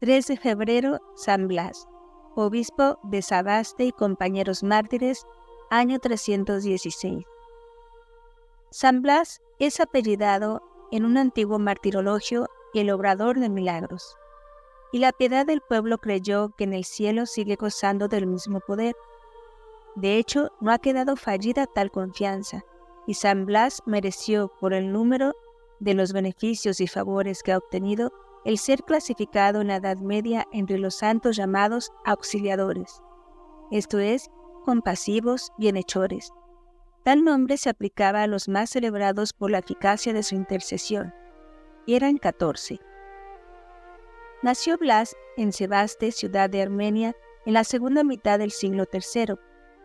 3 de febrero, San Blas, obispo de Sebaste y compañeros mártires, año 316. San Blas es apellidado en un antiguo martirologio el obrador de milagros, y la piedad del pueblo creyó que en el cielo sigue gozando del mismo poder. De hecho, no ha quedado fallida tal confianza, y San Blas mereció, por el número de los beneficios y favores que ha obtenido, el ser clasificado en la Edad Media entre los santos llamados auxiliadores, esto es, compasivos, bienhechores. Tal nombre se aplicaba a los más celebrados por la eficacia de su intercesión, y eran 14. Nació Blas en Sebaste, ciudad de Armenia, en la segunda mitad del siglo III,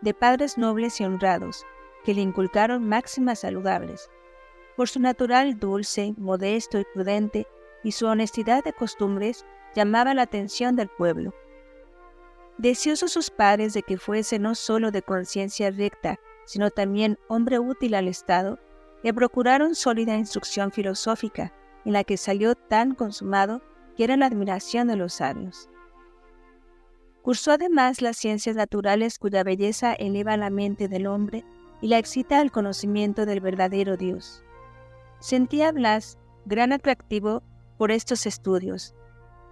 de padres nobles y honrados, que le inculcaron máximas saludables. Por su natural dulce, modesto y prudente, y su honestidad de costumbres, llamaba la atención del pueblo. Deseosos sus padres de que fuese no solo de conciencia recta, sino también hombre útil al Estado, le procuraron sólida instrucción filosófica, en la que salió tan consumado que era la admiración de los sabios. Cursó además las ciencias naturales cuya belleza eleva la mente del hombre y la excita al conocimiento del verdadero Dios. Sentía Blas gran atractivo por estos estudios,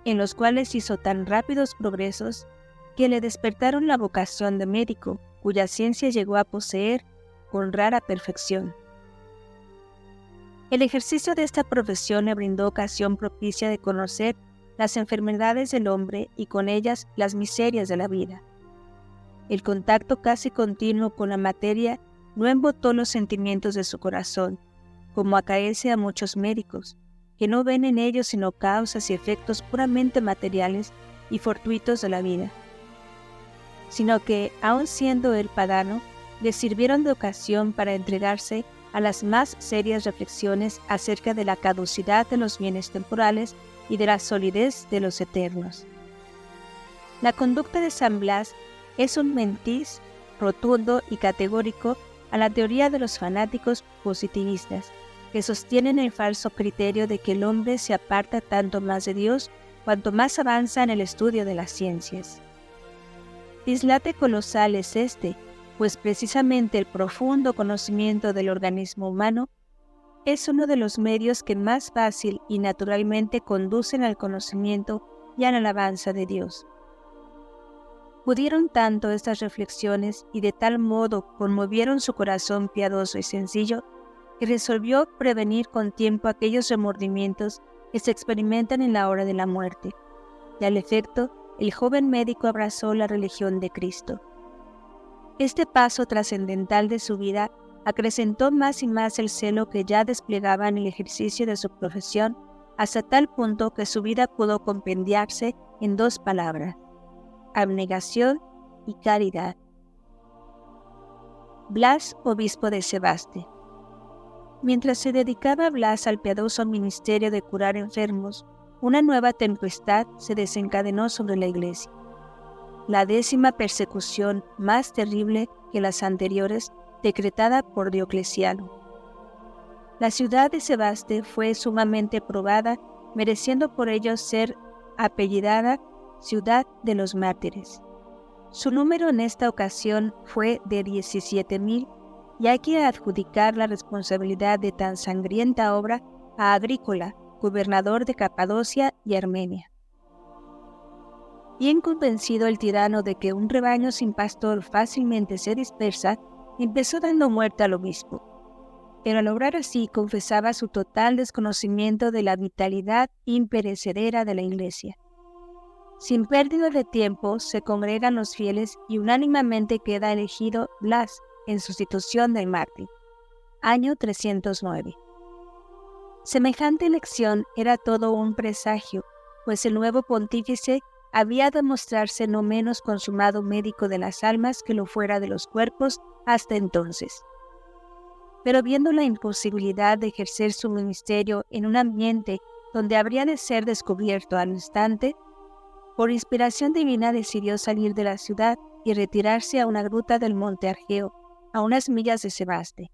en los cuales hizo tan rápidos progresos que le despertaron la vocación de médico, cuya ciencia llegó a poseer con rara perfección. El ejercicio de esta profesión le brindó ocasión propicia de conocer las enfermedades del hombre y con ellas las miserias de la vida. El contacto casi continuo con la materia no embotó los sentimientos de su corazón, como acaece a muchos médicos, que no ven en ellos sino causas y efectos puramente materiales y fortuitos de la vida, sino que, aun siendo él pagano, le sirvieron de ocasión para entregarse a las más serias reflexiones acerca de la caducidad de los bienes temporales y de la solidez de los eternos. La conducta de San Blas es un mentiz rotundo y categórico a la teoría de los fanáticos positivistas, que sostienen el falso criterio de que el hombre se aparta tanto más de Dios cuanto más avanza en el estudio de las ciencias. Dislate colosal es este, pues precisamente el profundo conocimiento del organismo humano es uno de los medios que más fácil y naturalmente conducen al conocimiento y a la alabanza de Dios. Pudieron tanto estas reflexiones y de tal modo conmovieron su corazón piadoso y sencillo, que resolvió prevenir con tiempo aquellos remordimientos que se experimentan en la hora de la muerte, y al efecto, el joven médico abrazó la religión de Cristo. Este paso trascendental de su vida acrecentó más y más el celo que ya desplegaba en el ejercicio de su profesión, hasta tal punto que su vida pudo compendiarse en 2 palabras: abnegación y caridad. Blas, obispo de Sebaste. Mientras se dedicaba Blas al piadoso ministerio de curar enfermos, una nueva tempestad se desencadenó sobre la iglesia. La 10ª persecución, más terrible que las anteriores, decretada por Diocleciano. La ciudad de Sebaste fue sumamente probada, mereciendo por ello ser apellidada Ciudad de los Mártires. Su número en esta ocasión fue de 17,000, y hay que adjudicar la responsabilidad de tan sangrienta obra a Agrícola, gobernador de Capadocia y Armenia. Bien convencido el tirano de que un rebaño sin pastor fácilmente se dispersa, empezó dando muerte al obispo. Pero al obrar así confesaba su total desconocimiento de la vitalidad imperecedera de la Iglesia. Sin pérdida de tiempo se congregan los fieles y unánimemente queda elegido Blas en sustitución del mártir. Año 309. Semejante elección era todo un presagio, pues el nuevo pontífice había de mostrarse no menos consumado médico de las almas que lo fuera de los cuerpos hasta entonces. Pero viendo la imposibilidad de ejercer su ministerio en un ambiente donde habría de ser descubierto al instante, por inspiración divina decidió salir de la ciudad y retirarse a una gruta del monte Argeo, a unas millas de Sebaste.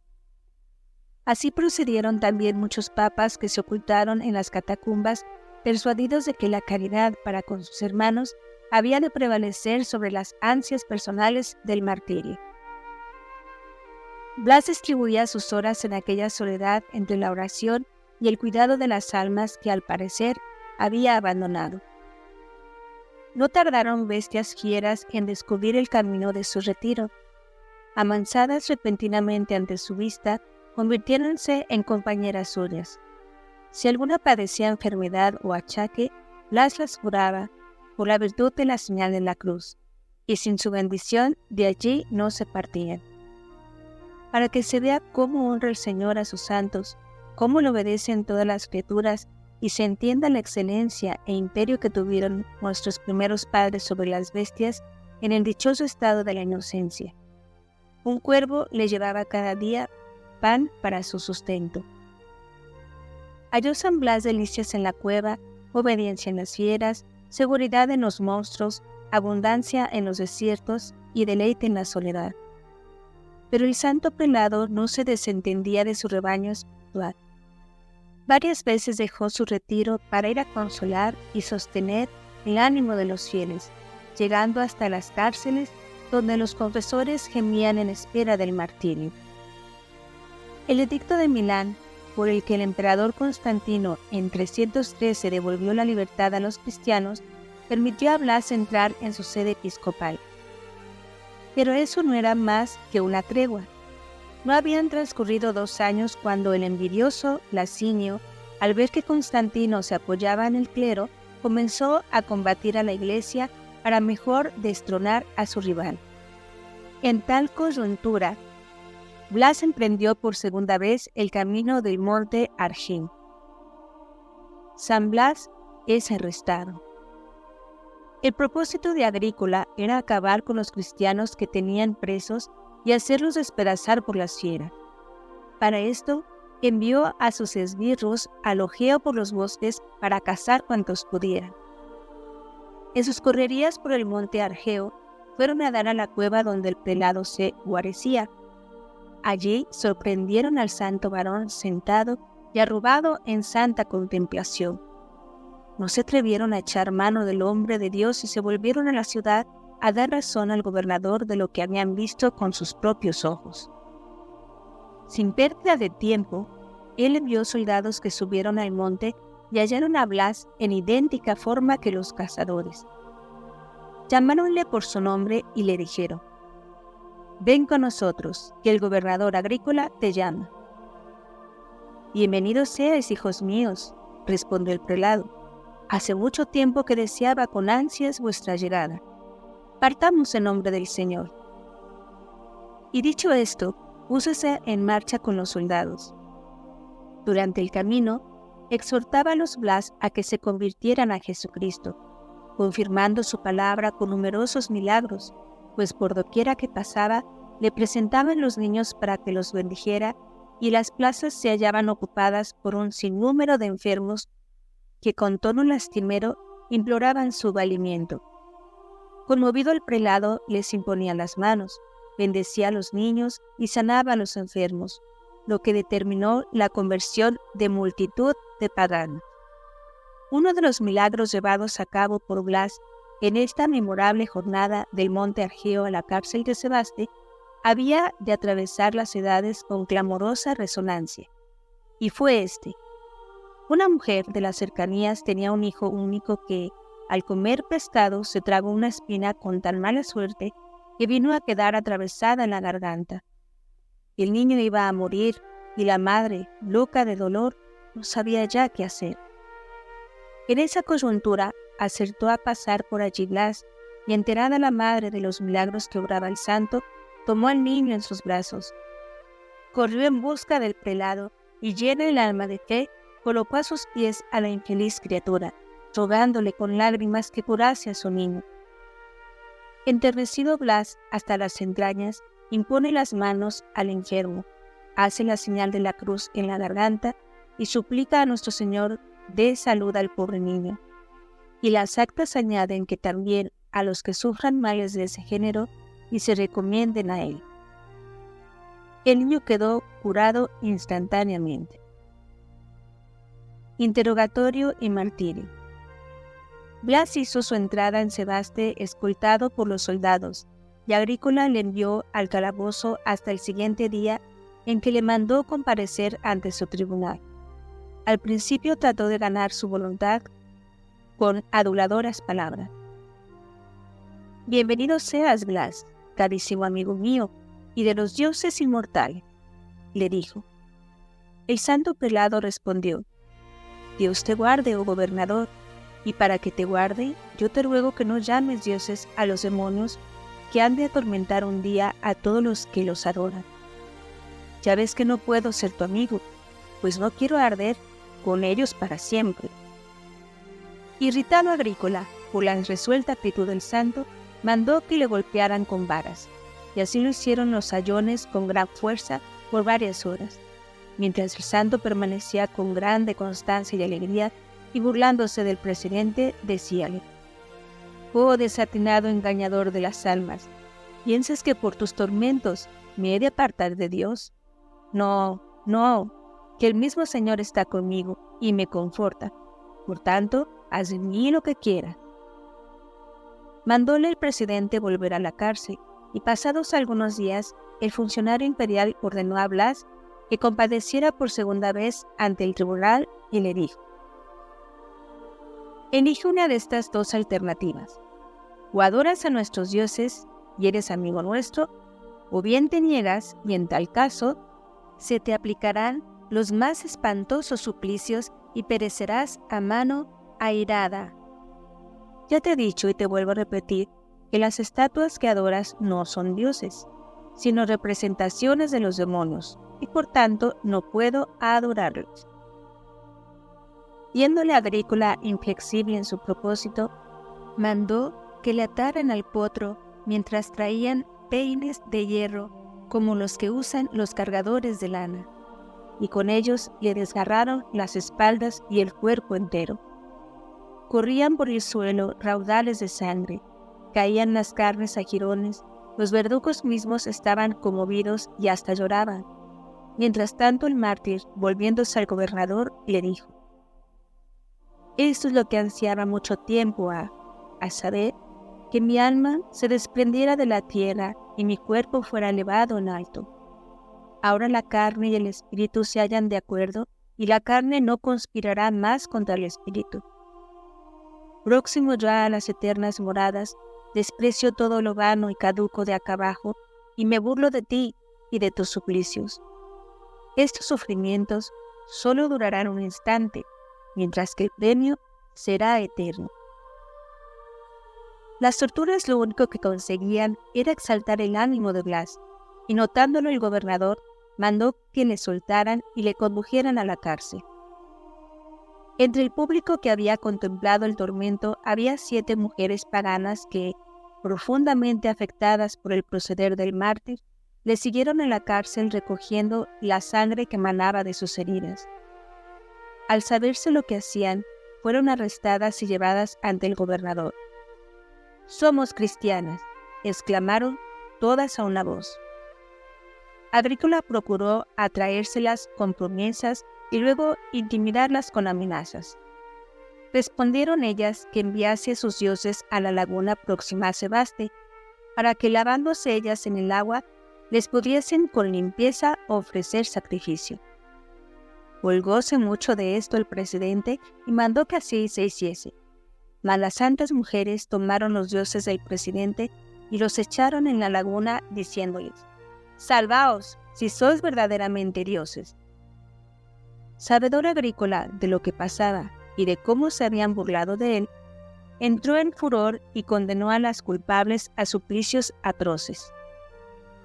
Así procedieron también muchos papas que se ocultaron en las catacumbas persuadidos de que la caridad para con sus hermanos había de prevalecer sobre las ansias personales del martirio. Blas distribuía sus horas en aquella soledad entre la oración y el cuidado de las almas que al parecer había abandonado. No tardaron bestias fieras en descubrir el camino de su retiro. Amansadas repentinamente ante su vista, convirtiéronse en compañeras suyas. Si alguna padecía enfermedad o achaque, Blas las curaba por la virtud de la señal de la cruz, y sin su bendición de allí no se partían. Para que se vea cómo honra el Señor a sus santos, cómo le obedecen todas las criaturas, y se entienda la excelencia e imperio que tuvieron nuestros primeros padres sobre las bestias en el dichoso estado de la inocencia. Un cuervo le llevaba cada día pan para su sustento. Halló San Blas delicias en la cueva, obediencia en las fieras, seguridad en los monstruos, abundancia en los desiertos y deleite en la soledad. Pero el santo prelado no se desentendía de su rebaño espiritual. Varias veces dejó su retiro para ir a consolar y sostener el ánimo de los fieles, llegando hasta las cárceles donde los confesores gemían en espera del martirio. El edicto de Milán, por el que el emperador Constantino en 313 devolvió la libertad a los cristianos, permitió a Blas entrar en su sede episcopal. Pero eso no era más que una tregua. No habían transcurrido 2 años cuando el envidioso Lacinio, al ver que Constantino se apoyaba en el clero, comenzó a combatir a la Iglesia para mejor destronar a su rival. En tal coyuntura, Blas emprendió por segunda vez el camino del monte Argín. San Blas es arrestado. El propósito de Agrícola era acabar con los cristianos que tenían presos y hacerlos despedazar por las fieras. Para esto, envió a sus esbirros al ojeo por los bosques para cazar cuantos pudieran. En sus correrías por el monte Argeo, fueron a dar a la cueva donde el prelado se guarecía. Allí sorprendieron al santo varón sentado y arrobado en santa contemplación. No se atrevieron a echar mano del hombre de Dios y se volvieron a la ciudad a dar razón al gobernador de lo que habían visto con sus propios ojos. Sin pérdida de tiempo, él envió soldados que subieron al monte y hallaron a Blas en idéntica forma que los cazadores. Llamáronle por su nombre y le dijeron: «Ven con nosotros, que el gobernador Agrícola te llama». «Bienvenidos seáis, hijos míos», respondió el prelado. «Hace mucho tiempo que deseaba con ansias vuestra llegada. Partamos en nombre del Señor». Y dicho esto, púsose en marcha con los soldados. Durante el camino, exhortaba a los Blas a que se convirtieran a Jesucristo, confirmando su palabra con numerosos milagros, pues por doquiera que pasaba, le presentaban los niños para que los bendijera, y las plazas se hallaban ocupadas por un sinnúmero de enfermos que con tono lastimero imploraban su valimiento. Conmovido el prelado, les imponía las manos, bendecía a los niños y sanaba a los enfermos, lo que determinó la conversión de multitud de paganos. Uno de los milagros llevados a cabo por Blas en esta memorable jornada del monte Argeo a la cárcel de Sebaste había de atravesar las edades con clamorosa resonancia, y fue este. Una mujer de las cercanías tenía un hijo único que, al comer pescado, se tragó una espina con tan mala suerte que vino a quedar atravesada en la garganta. El niño iba a morir y la madre, loca de dolor, no sabía ya qué hacer. En esa coyuntura acertó a pasar por allí Blas, y enterada la madre de los milagros que obraba el santo, tomó al niño en sus brazos. Corrió en busca del prelado y, llena el alma de fe, colocó a sus pies a la infeliz criatura, rogándole con lágrimas que curase a su niño. Enternecido Blas hasta las entrañas, impone las manos al enfermo, hace la señal de la cruz en la garganta y suplica a nuestro Señor dé salud al pobre niño. Y las actas añaden que también a los que sufran males de ese género y se recomienden a él. El niño quedó curado instantáneamente. Interrogatorio y martirio. Blas hizo su entrada en Sebaste escoltado por los soldados, y Agrícola le envió al calabozo hasta el siguiente día, en que le mandó comparecer ante su tribunal. Al principio trató de ganar su voluntad con aduladoras palabras. «Bienvenido seas, Blas, carísimo amigo mío, y de los dioses inmortales», le dijo. El santo prelado respondió: «Dios te guarde, oh gobernador, y para que te guarde, yo te ruego que no llames dioses a los demonios que han de atormentar un día a todos los que los adoran. Ya ves que no puedo ser tu amigo, pues no quiero arder con ellos para siempre». Irritado Agrícola por la resuelta actitud del santo, mandó que le golpearan con varas, y así lo hicieron los sayones con gran fuerza por varias horas, mientras el santo permanecía con grande constancia y alegría, y burlándose del presidente, decíale: «Oh desatinado engañador de las almas, ¿piensas que por tus tormentos me he de apartar de Dios? No, no, que el mismo Señor está conmigo y me conforta. Por tanto, haz de mí lo que quiera». Mandóle el presidente volver a la cárcel, y pasados algunos días, el funcionario imperial ordenó a Blas que compareciera por segunda vez ante el tribunal y le dijo: «Elige una de estas dos alternativas. O adoras a nuestros dioses y eres amigo nuestro, o bien te niegas y en tal caso se te aplicarán los más espantosos suplicios y perecerás a mano airada. Ya te he dicho y te vuelvo a repetir que las estatuas que adoras no son dioses, sino representaciones de los demonios, y por tanto no puedo adorarlos». Viéndole a Agrícola inflexible en su propósito, mandó que le ataran al potro mientras traían peines de hierro como los que usan los cargadores de lana, y con ellos le desgarraron las espaldas y el cuerpo entero. Corrían por el suelo raudales de sangre, caían las carnes a jirones, los verdugos mismos estaban conmovidos y hasta lloraban. Mientras tanto el mártir, volviéndose al gobernador, le dijo: «Esto es lo que ansiaba mucho tiempo, a saber, que mi alma se desprendiera de la tierra y mi cuerpo fuera elevado en alto. Ahora la carne y el espíritu se hallan de acuerdo, y la carne no conspirará más contra el espíritu. Próximo ya a las eternas moradas, desprecio todo lo vano y caduco de acá abajo, y me burlo de ti y de tus suplicios. Estos sufrimientos solo durarán un instante, mientras que el premio será eterno». Las torturas lo único que conseguían era exaltar el ánimo de Blas, y notándolo el gobernador, mandó que le soltaran y le condujeran a la cárcel. Entre el público que había contemplado el tormento había 7 mujeres paganas que, profundamente afectadas por el proceder del mártir, le siguieron en la cárcel recogiendo la sangre que manaba de sus heridas. Al saberse lo que hacían, fueron arrestadas y llevadas ante el gobernador. «Somos cristianas», exclamaron todas a una voz. Agrícola procuró atraérselas con promesas y luego intimidarlas con amenazas. Respondieron ellas que enviase a sus dioses a la laguna próxima a Sebaste, para que lavándose ellas en el agua, les pudiesen con limpieza ofrecer sacrificio. Holgóse mucho de esto el presidente y mandó que así se hiciese. Mas las santas mujeres tomaron los dioses del presidente y los echaron en la laguna, diciéndoles: «Salvaos, si sois verdaderamente dioses». Sabedor Agrícola de lo que pasaba y de cómo se habían burlado de él, entró en furor y condenó a las culpables a suplicios atroces.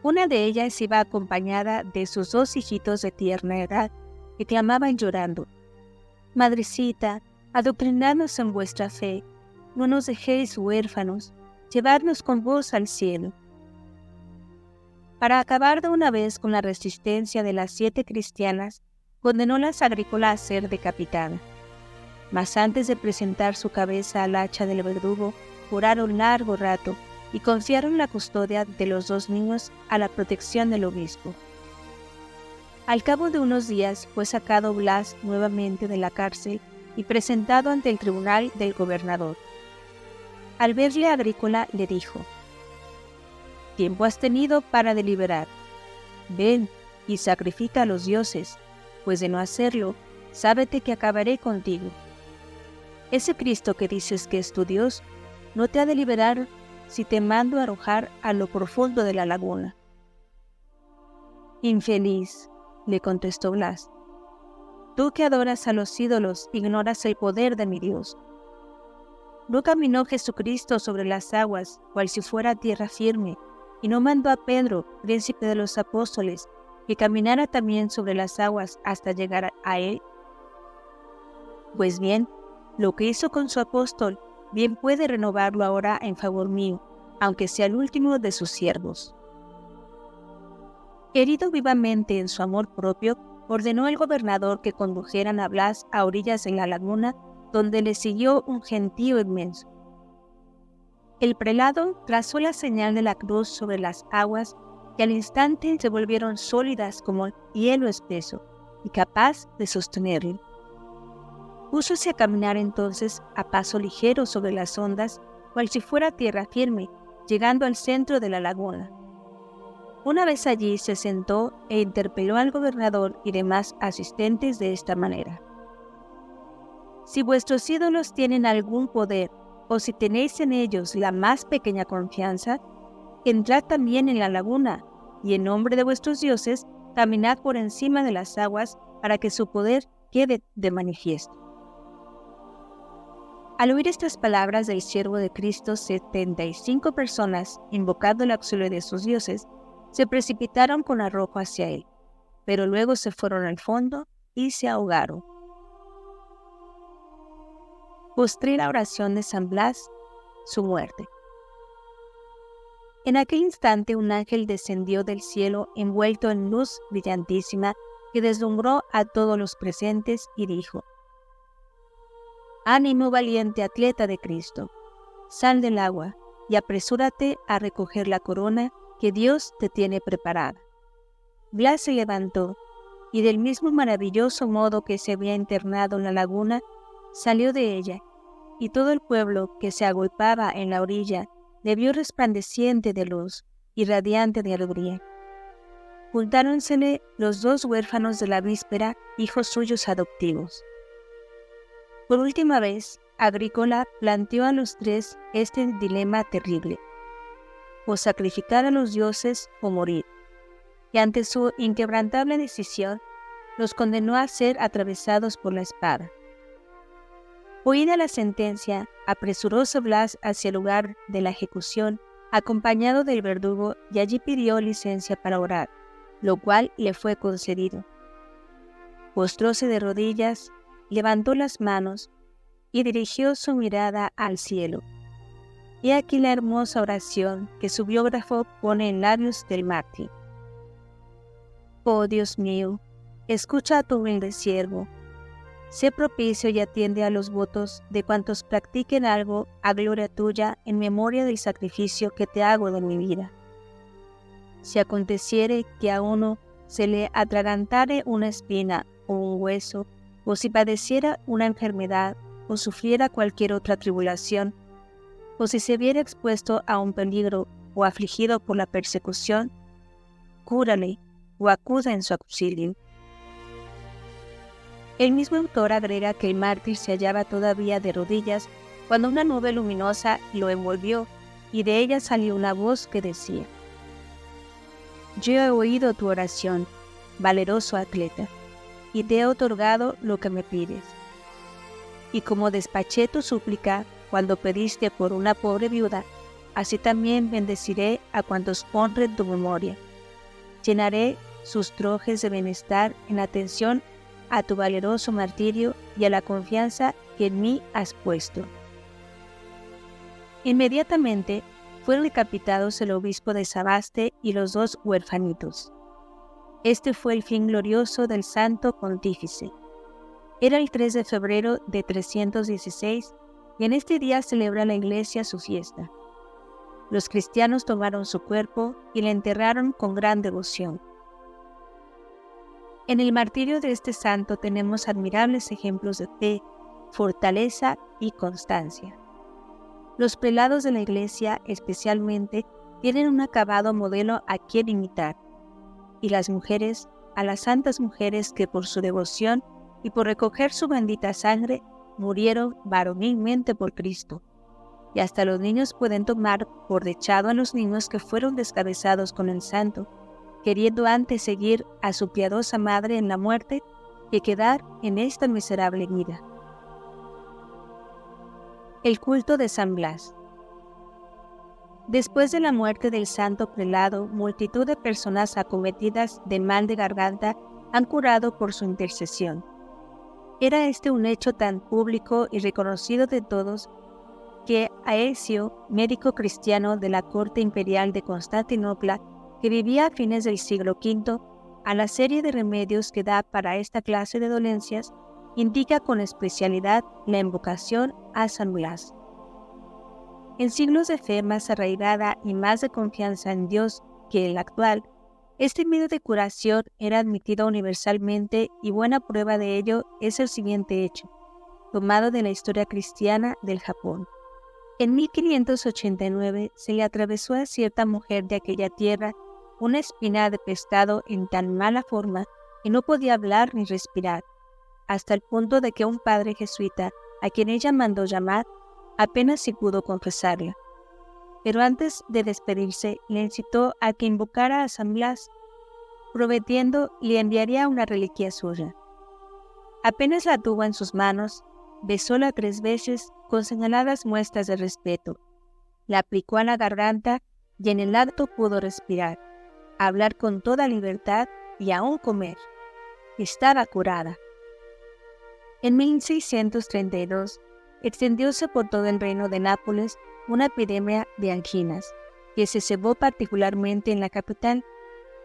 Una de ellas iba acompañada de sus 2 hijitos de tierna edad, que clamaban llorando: «Madrecita, adoctrinadnos en vuestra fe, no nos dejéis huérfanos, llevadnos con vos al cielo». Para acabar de una vez con la resistencia de las 7 cristianas, condenólas a Agrícola a ser decapitada. Mas antes de presentar su cabeza al hacha del verdugo, oraron largo rato y confiaron la custodia de los 2 niños a la protección del obispo. Al cabo de unos días fue sacado Blas nuevamente de la cárcel y presentado ante el tribunal del gobernador. Al verle Agrícola le dijo: «Tiempo has tenido para deliberar. Ven y sacrifica a los dioses, pues de no hacerlo, sábete que acabaré contigo. Ese Cristo que dices que es tu Dios, no te ha de liberar si te mando arrojar a lo profundo de la laguna». «Infeliz», le contestó Blas, «tú que adoras a los ídolos ignoras el poder de mi Dios. ¿No caminó Jesucristo sobre las aguas, cual si fuera tierra firme, y no mandó a Pedro, príncipe de los apóstoles, que caminara también sobre las aguas hasta llegar a él? Pues bien, lo que hizo con su apóstol, bien puede renovarlo ahora en favor mío, aunque sea el último de sus siervos». Herido vivamente en su amor propio, ordenó el gobernador que condujeran a Blas a orillas de la laguna, donde le siguió un gentío inmenso. El prelado trazó la señal de la cruz sobre las aguas, que al instante se volvieron sólidas como hielo espeso y capaz de sostenerlo. Púsose a caminar entonces a paso ligero sobre las ondas, cual si fuera tierra firme, llegando al centro de la laguna. Una vez allí se sentó e interpeló al gobernador y demás asistentes de esta manera: «Si vuestros ídolos tienen algún poder, o si tenéis en ellos la más pequeña confianza, entrad también en la laguna, y en nombre de vuestros dioses, caminad por encima de las aguas para que su poder quede de manifiesto». Al oír estas palabras del siervo de Cristo, 75 personas, invocando el auxilio de sus dioses, se precipitaron con arrojo hacia él, pero luego se fueron al fondo y se ahogaron. Postrera oración de San Blas, su muerte. En aquel instante un ángel descendió del cielo envuelto en luz brillantísima que deslumbró a todos los presentes y dijo: «Ánimo, valiente atleta de Cristo, sal del agua y apresúrate a recoger la corona que Dios te tiene preparada». Blas se levantó y del mismo maravilloso modo que se había internado en la laguna, salió de ella, y todo el pueblo que se agolpaba en la orilla le vio resplandeciente de luz y radiante de alegría. Juntáronsele los 2 huérfanos de la víspera, hijos suyos adoptivos. Por última vez, Agrícola planteó a los 3 este dilema terrible: o sacrificar a los dioses o morir, y ante su inquebrantable decisión, los condenó a ser atravesados por la espada. Oída la sentencia, apresuróse Blas hacia el lugar de la ejecución, acompañado del verdugo, y allí pidió licencia para orar, lo cual le fue concedido. Postróse de rodillas, levantó las manos y dirigió su mirada al cielo. He aquí la hermosa oración que su biógrafo pone en labios del mártir: «Oh Dios mío, escucha a tu humilde siervo. Sé propicio y atiende a los votos de cuantos practiquen algo a gloria tuya en memoria del sacrificio que te hago de mi vida. Si aconteciere que a uno se le atragantare una espina o un hueso, o si padeciera una enfermedad o sufriera cualquier otra tribulación, o si se viera expuesto a un peligro o afligido por la persecución, cúrale o acuda en su auxilio». El mismo autor agrega que el mártir se hallaba todavía de rodillas cuando una nube luminosa lo envolvió y de ella salió una voz que decía: «Yo he oído tu oración, valeroso atleta, y te he otorgado lo que me pides. Y como despaché tu súplica cuando pediste por una pobre viuda, así también bendeciré a cuantos honren tu memoria. Llenaré sus trojes de bienestar en atención a tu valeroso martirio y a la confianza que en mí has puesto». Inmediatamente fueron decapitados el obispo de Sebaste y los 2 huerfanitos. Este fue el fin glorioso del santo pontífice. Era el 3 de febrero de 316 y en este día celebra la Iglesia su fiesta. Los cristianos tomaron su cuerpo y le enterraron con gran devoción. En el martirio de este santo tenemos admirables ejemplos de fe, fortaleza y constancia. Los prelados de la Iglesia, especialmente, tienen un acabado modelo a quien imitar, y las mujeres, a las santas mujeres que por su devoción y por recoger su bendita sangre murieron varonilmente por Cristo. Y hasta los niños pueden tomar por dechado a los niños que fueron descabezados con el santo, queriendo antes seguir a su piadosa madre en la muerte que quedar en esta miserable vida. El culto de San Blas. Después de la muerte del santo prelado, multitud de personas acometidas de mal de garganta han curado por su intercesión. Era este un hecho tan público y reconocido de todos que Aecio, médico cristiano de la corte imperial de Constantinopla, que vivía a fines del siglo V, a la serie de remedios que da para esta clase de dolencias, indica con especialidad la invocación a San Blas. En siglos de fe más arraigada y más de confianza en Dios que el actual, este medio de curación era admitido universalmente y buena prueba de ello es el siguiente hecho, tomado de la historia cristiana del Japón. En 1589 se le atravesó a cierta mujer de aquella tierra una espina de pescado en tan mala forma que no podía hablar ni respirar, hasta el punto de que un padre jesuita, a quien ella mandó llamar, apenas si pudo confesarla. Pero antes de despedirse, le incitó a que invocara a San Blas, prometiendo le enviaría una reliquia suya. Apenas la tuvo en sus manos, besóla 3 veces con señaladas muestras de respeto, la aplicó a la garganta y en el acto pudo respirar, hablar con toda libertad y aún comer. Estaba curada. En 1632, extendióse por todo el reino de Nápoles una epidemia de anginas, que se cebó particularmente en la capital.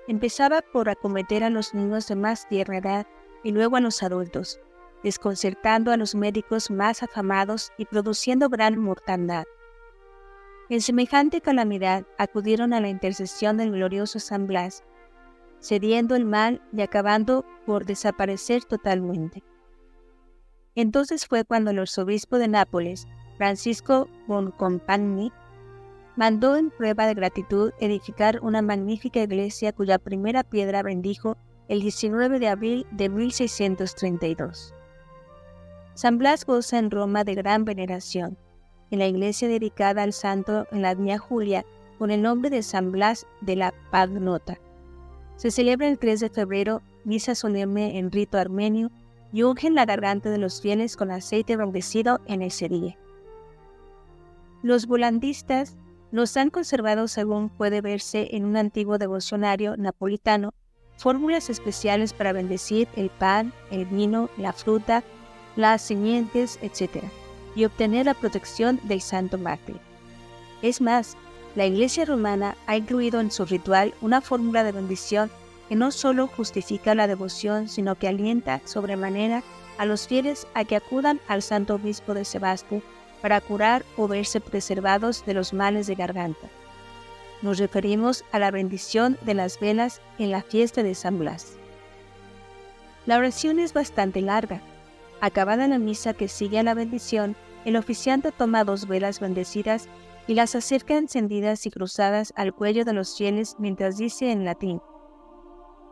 Empezaba por acometer a los niños de más tierna edad y luego a los adultos, desconcertando a los médicos más afamados y produciendo gran mortandad. En semejante calamidad acudieron a la intercesión del glorioso San Blas, cediendo el mal y acabando por desaparecer totalmente. Entonces fue cuando el arzobispo de Nápoles, Francisco Boncompagni, mandó en prueba de gratitud edificar una magnífica iglesia cuya primera piedra bendijo el 19 de abril de 1632. San Blas goza en Roma de gran veneración. En la iglesia dedicada al santo en la Vía Julia, con el nombre de San Blas de la Pagnota, se celebra el 3 de febrero misa solemne en rito armenio y ungen la garganta de los fieles con aceite bendecido en ese día. Los volandistas nos han conservado, según puede verse en un antiguo devocionario napolitano, fórmulas especiales para bendecir el pan, el vino, la fruta, las simientes, etc., y obtener la protección del santo mártir. Es más, la Iglesia romana ha incluido en su ritual una fórmula de bendición que no solo justifica la devoción, sino que alienta sobremanera a los fieles a que acudan al santo obispo de Sebaste para curar o verse preservados de los males de garganta. Nos referimos a la bendición de las velas en la fiesta de San Blas. La oración es bastante larga. Acabada la misa que sigue a la bendición, el oficiante toma 2 velas bendecidas y las acerca encendidas y cruzadas al cuello de los fieles mientras dice en latín: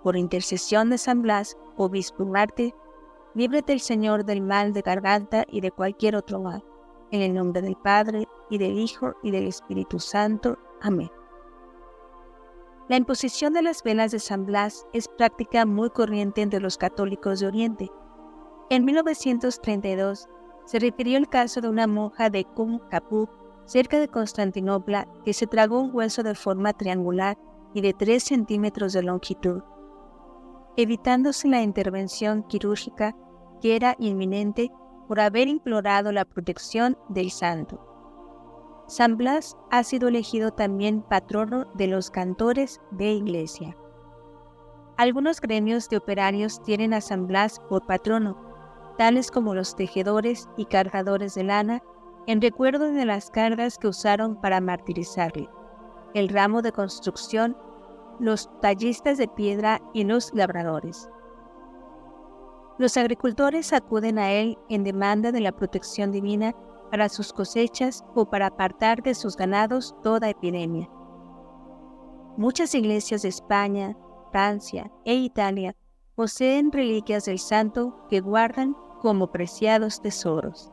por intercesión de San Blas, obispo mártir, líbrete el Señor del mal de garganta y de cualquier otro mal. En el nombre del Padre, y del Hijo, y del Espíritu Santo. Amén. La imposición de las velas de San Blas es práctica muy corriente entre los católicos de Oriente. En 1932 se refirió el caso de una monja de Kum Kapuk, cerca de Constantinopla, que se tragó un hueso de forma triangular y de 3 centímetros de longitud, evitándose la intervención quirúrgica que era inminente por haber implorado la protección del santo. San Blas ha sido elegido también patrono de los cantores de iglesia. Algunos gremios de operarios tienen a San Blas por patrono, tales como los tejedores y cargadores de lana, en recuerdo de las cargas que usaron para martirizarle, el ramo de construcción, los tallistas de piedra y los labradores. Los agricultores acuden a él en demanda de la protección divina para sus cosechas o para apartar de sus ganados toda epidemia. Muchas iglesias de España, Francia e Italia poseen reliquias del santo que guardan como preciados tesoros.